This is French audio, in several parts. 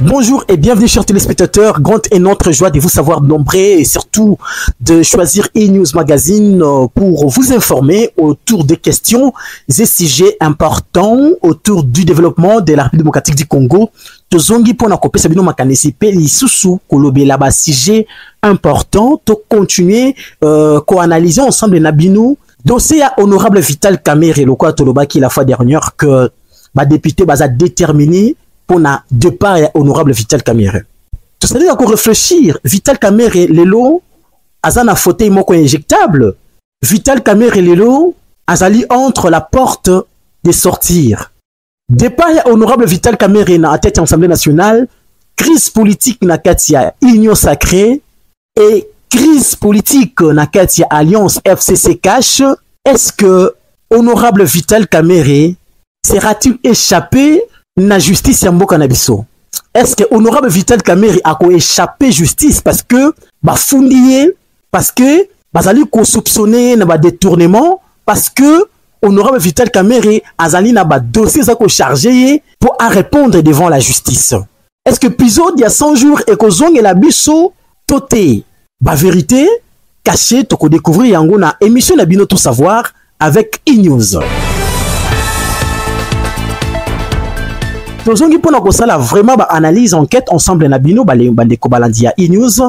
Bonjour et bienvenue chers téléspectateurs, grande est notre joie de vous savoir nombreux et surtout de choisir E-News Magazine pour vous informer autour des questions et sujets importants autour du développement de la République démocratique du Congo. Tozongi pona kopesa bino makanisi pe lisusu kolobela ba sujet important to continuer co-analyser ensemble na bino dossier à honorable Vital Kamerhe lokwa tolobaki la fois dernière que ba député baza déterminé pour na départ honorable Vital Kamerhe. Tout ça dire qu'on réfléchir Vital Kamerhe lelo azana fauteuil moko injectable. Vital Kamerhe lelo azali entre la porte de sortir. Départ honorable Vital Kamerhe na tête de l'Assemblée nationale, crise politique na katia union sacrée et crise politique na katia alliance FCC cash. Est-ce que honorable Vital Kamerhe sera-t-il échappé na justice ya mboka na biso? Est-ce que honorable Vital Kamerhe a échappé justice parce que ba fundiye, parce que bazali ko soupçonner na ba détournement, parce que honorable Vital Kamerhe azali na ba dossier za ko chargé pour à répondre devant la justice? Est-ce que épisode il y a 100 jours et ko zonge la biso toté ba vérité cachée to ko découvrir yango na émission na bino tout savoir avec E-News. Tozongi pona ko sala vraiment ba analyse enquête ensemble na bino bandeko balandi ya E-News.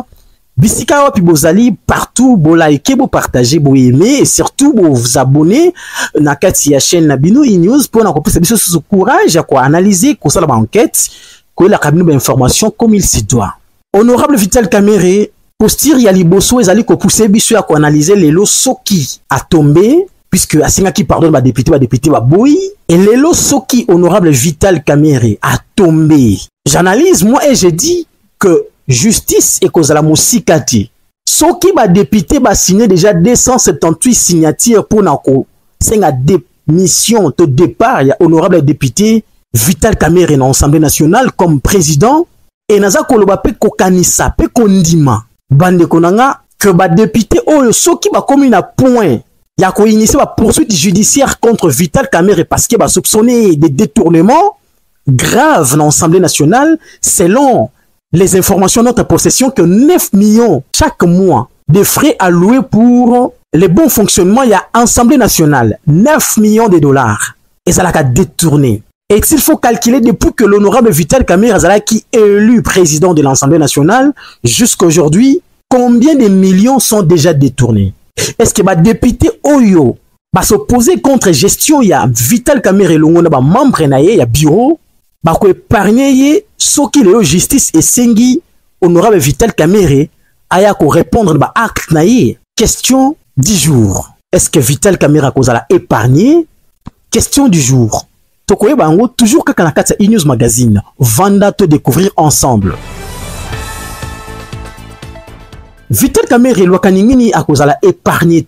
Bisika wapi bozali partout bo like bo partager bo aimer et surtout bo vous abonner na kati ya chaîne na bino E-News pona ko pesa biso sous courage ya ko analyser ko sala ba enquête ko la kabino ba information comme il se doit. Honorable Vital Kamerhe posture ya liboso ezali ko pousser biso ya ko analyser lelo soki a tombé puisque asinga qui pardonne ba député ba boy et lelo soki honorable Vital Kamerhe a tombé. J'analyse moi et je dis que justice et cause la mosikati. Soki ba député ba signé déjà 278 signatures pour nako senga démission de départ ya honorable député Vital Kamerhe na Assemblée nationale comme président et naza koloba pe kokanisa pe kondima bande konanga que ba député oyo soki ba commune à point il y a initié la poursuite judiciaire contre Vital Kamerhe parce qu'il va soupçonner des détournements graves dans l'Assemblée nationale selon les informations de notre possession que 9 millions chaque mois de frais alloués pour le bon fonctionnement il y a Assemblée nationale 9 millions de dollars et ça l'a détourné. Et s'il faut calculer depuis que l'honorable Vital Kamerhe qui est élu président de l'Assemblée nationale jusqu'à aujourd'hui, combien de millions sont déjà détournés? Est-ce que les députés Oyo va s'opposer contre gestion ya Vital Kamerhe longo na ba membre na ye ya bureau ba ko épargner ce qui le justice et sengi honorable Vital Kamerhe aya ko répondre ba acte na ye? Question du jour. Est-ce que Vital Kamerhe a kozala épargné? Question du jour. Tokoye bango toujours kaka na kati ya E-News Magazine. Vanda te découvrir ensemble. Vital Kamerhe Lwakaningini a kozala épargné.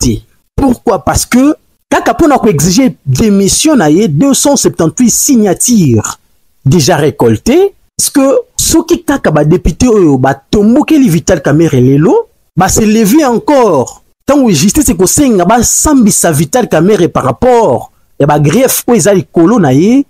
Pourquoi? Parce que kaka pona ko exiger démission na ye 278 signatures déjà récoltées. Est-ce que soki kaka ba député oyo ba tomboke li Vital Kamerhe lelo ba se lever encore tant justice ko senga ba sambisa Vital Kamerhe par rapport et ba grief o ezali kolo na ye.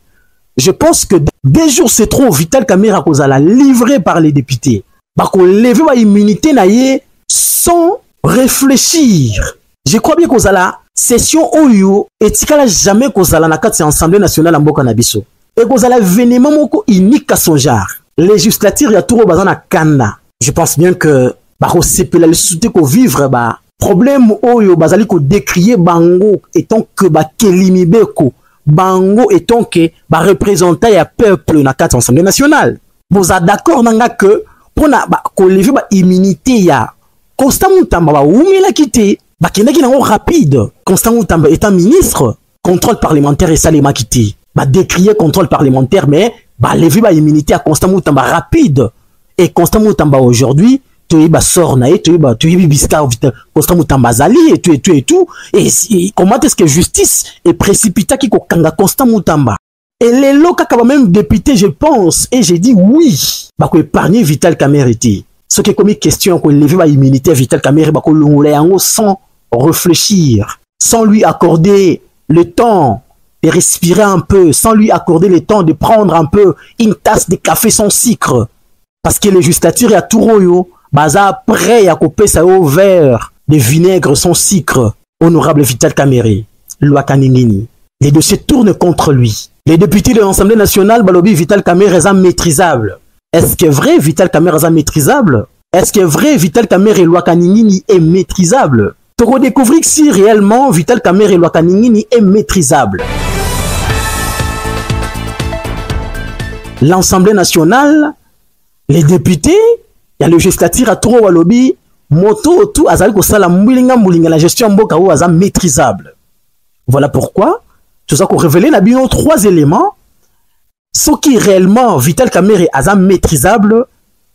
Je pense que des jours c'est trop Vital Kamerhe a kozala livré par les députés. Ba ko lever ba immunité na ye sans réfléchir. Je crois bien qu'aux la session oyo etikala jamais qu'aux la nakati Assemblée nationale mboka na biso et qu'aux la vénément moko unique à son genre. Législature ya touro bazana kanda. Je pense bien que ba sepela le souté ko vivre ba problème oyo bazali ko décrier bango étant que ba kelimi beko bango étant que ba représentant ya peuple nakati Assemblée nationale. Vous êtes d'accord nanga que pour na ba ko lever ba immunité ya Constant Moutamba oumela quitté bakendaki nango rapide. Constant Moutamba étant ministre contrôle parlementaire et salima quitté ba décrier contrôle parlementaire mais ba lever ba immunité à Constant Moutamba rapide et Constant Moutamba aujourd'hui tu ba sort na tu biska Constant Moutamba zali et tout et comment est-ce que justice est précipita qui ko kanga Constant Moutamba et les locaux quand même député je pense et j'ai dit oui ba ko épargner Vital Kamerhe. Ce qui est comme une question qu'on lever ma immunité Vital Kamerhe sans réfléchir, sans lui accorder le temps de respirer un peu, sans lui accorder le temps de prendre un peu une tasse de café sans sucre. parce que les législatures à Touroyo, baza prêt à couper ça au verre de vinaigre son sucre. Honorable Vital Kamerhe, Loi Kaningini. Les dossiers tournent contre lui. Les députés de l'Assemblée nationale, balobi Vital Kamerhe est maîtrisable. Est-ce que vrai Vital Kamerhe est maîtrisable? Est-ce que vrai Vital Kamerhe et Loi Kaningini est maîtrisable? Tu redécouvrir si réellement Vital Kamerhe et Loi Kaningini est maîtrisable. L'Assemblée nationale, les députés, il y a le législature à Touro Walobi, moto tout azali ko sala mbulinga la gestion mboka ou azam maîtrisable. Voilà pourquoi tout ça qu'on révélé la bino 3 éléments. Ce qui réellement Vital Kamerhe azam maîtrisable,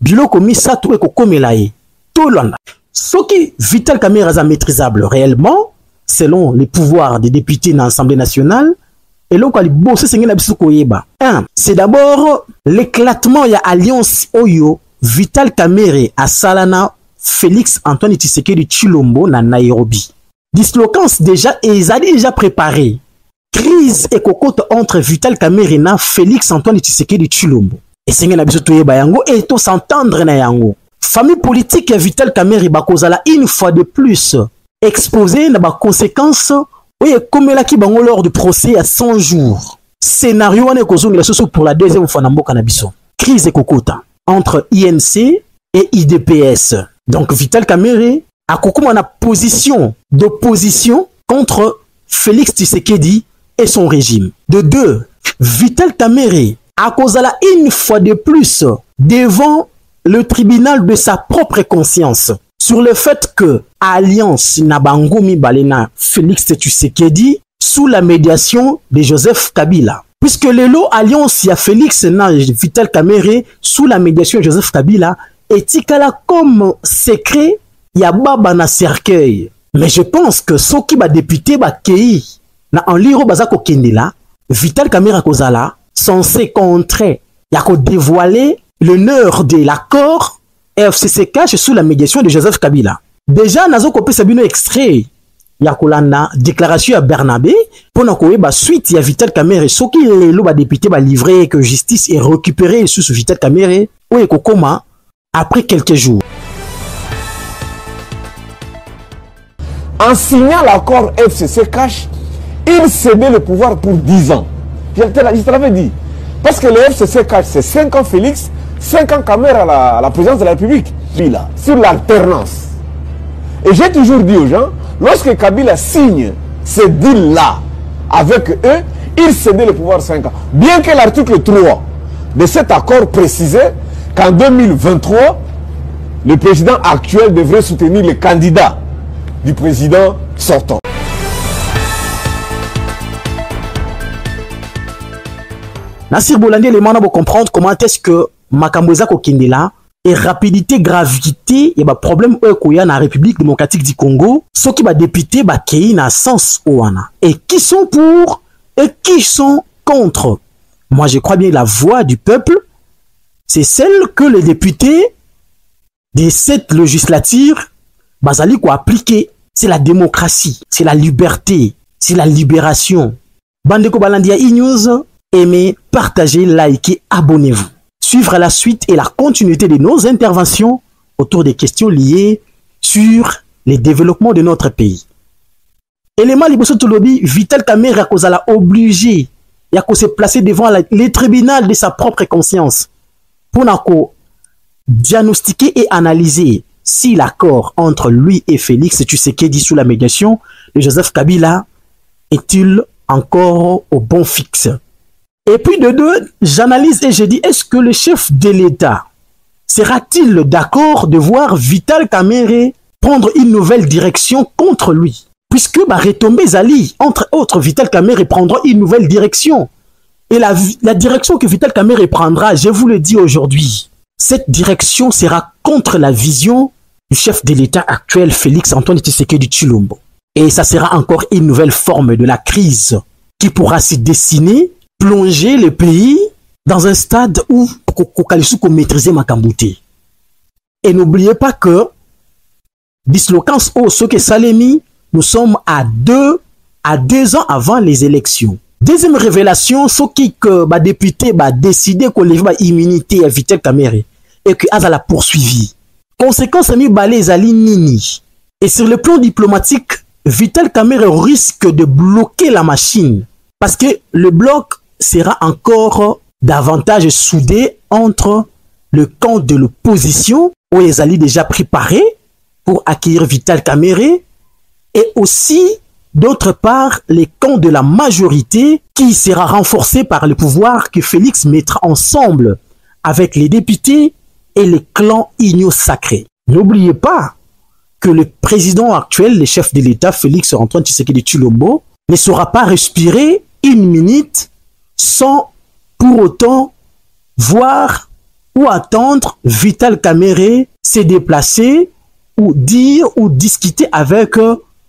bilo komi sa tout e ko komelaye. Tout l'on. Ce qui Vital Kamerhe azam maîtrisable réellement, selon les pouvoirs des députés dans l'Assemblée nationale, et là, c'est d'abord l'éclatement de l'alliance Oyo, Vital Kamerhe à Salana, Félix Antoine Tshisekedi Tshilombo na Nairobi. Dislocance déjà, et ils avaient déjà préparé. Crise et cocotte entre Vital Kamerhe et Félix Antoine Tshisekedi Tshilombo. Et c'est et tout s'entendre na yango. Famille politique Vital Kamerhe bakozala une fois de plus exposée na ba conséquences. Oui, comme là qui bango lors du procès à 100 jours. Scénario pour la deuxième fois dans le Canabiso. Crise et cocota entre INC et IDPS. Donc Vital Kamerhe a beaucoup une position d'opposition contre Félix Tshisekedi et son régime. De deux, Vital Kamerhe a causé une fois de plus devant le tribunal de sa propre conscience sur le fait que Alliance Nabangoumi Balena Félix Tshisekedi sous la médiation de Joseph Kabila. Puisque le lot Alliance y a Félix na Vital Kamerhe sous la médiation de Joseph Kabila est comme secret y a baba na cercueil. Mais je pense que ce qui va député ba kei na en liro bazako kendela Vital Kamerhe kozala censé contrer y a ko dévoiler l'honneur de l'accord FCC cache sous la médiation de Joseph Kabila. Déjà, nazo kopé sabino extrait ya kolanda déclaration à Bernabé pour na suite ya Vital Kamerhe soki lelo ba député ba livré que justice est récupérée sous Vital Kamerhe ou ekokoma après quelques jours. En signant l'accord FCC cache, il cédait le pouvoir pour 10 ans. Je te l'avais dit. Parce que le FCC cache, c'est 5 ans Félix, 5 ans Kamerhe à la présidence de la République. Là, sur l'alternance. Et j'ai toujours dit aux gens, lorsque Kabila signe ce deal-là avec eux, il cédait le pouvoir 5 ans. Bien que l'article 3 de cet accord précisait qu'en 2023, le président actuel devrait soutenir les candidats du président sortant. Nassir Bolandi, les gens vont comprendre comment est-ce que Makamboza Kokindela et rapidité, gravité, il y a un problème dans la République démocratique du Congo. Ceux qui sont députés, qui ont un sens. Et qui sont pour et qui sont contre. Moi, je crois bien que la voix du peuple, c'est celle que les députés de cette législature ont appliquée. C'est la démocratie, c'est la liberté, c'est la libération. Bandeko Balandia e-news, aimez, partagez, likez, abonnez-vous. Suivre la suite et la continuité de nos interventions autour des questions liées sur les développements de notre pays. Élément liboso tolobi, Vital Kamerhe a obligé à se placer devant les tribunaux de sa propre conscience pour diagnostiquer et analyser si l'accord entre lui et Félix Tshisekedi sous la médiation de Joseph Kabila est-il encore au bon fixe. Et puis de deux, j'analyse et je dis, est-ce que le chef de l'État sera-t-il d'accord de voir Vital Kamerhe prendre une nouvelle direction contre lui? Puisque Retombé Zali, entre autres, Vital Kamerhe prendra une nouvelle direction. Et la direction que Vital Kamerhe prendra, je vous le dis aujourd'hui, cette direction sera contre la vision du chef de l'État actuel, Félix Antoine Tshisekedi Tshilombo. Et ça sera encore une nouvelle forme de la crise qui pourra se dessiner, plonger le pays dans un stade où Kokalisou maîtriser Makambouté. Et n'oubliez pas que dislocance au Soke Salemi, nous sommes à 2 ans avant les élections. Deuxième révélation, ce qui que député décidé qu'on lève immunité à Vital Kamerhe. et que Azala poursuivi. Conséquence mi balé ezali nini. Et sur le plan diplomatique, Vital Kamerhe risque de bloquer la machine parce que le bloc sera encore davantage soudé entre le camp de l'opposition où les alliés déjà préparés pour accueillir Vital Kamerhe et aussi d'autre part les camps de la majorité qui sera renforcé par le pouvoir que Félix mettra ensemble avec les députés et les clans igno sacrés. N'oubliez pas que le président actuel, le chef de l'État, Félix Antoine Tshisekedi Tshilombo, ne saura pas respirer une minute sans pour autant voir ou attendre Vital Kamerhe se déplacer ou dire ou discuter avec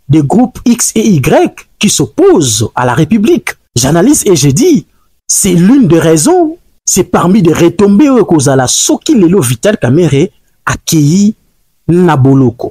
des groupes X et Y qui s'opposent à la République. J'analyse et je dis, c'est l'une des raisons, c'est parmi des retombées cause à la Soki Lelo Vital Kamerhe accueilli Naboloko.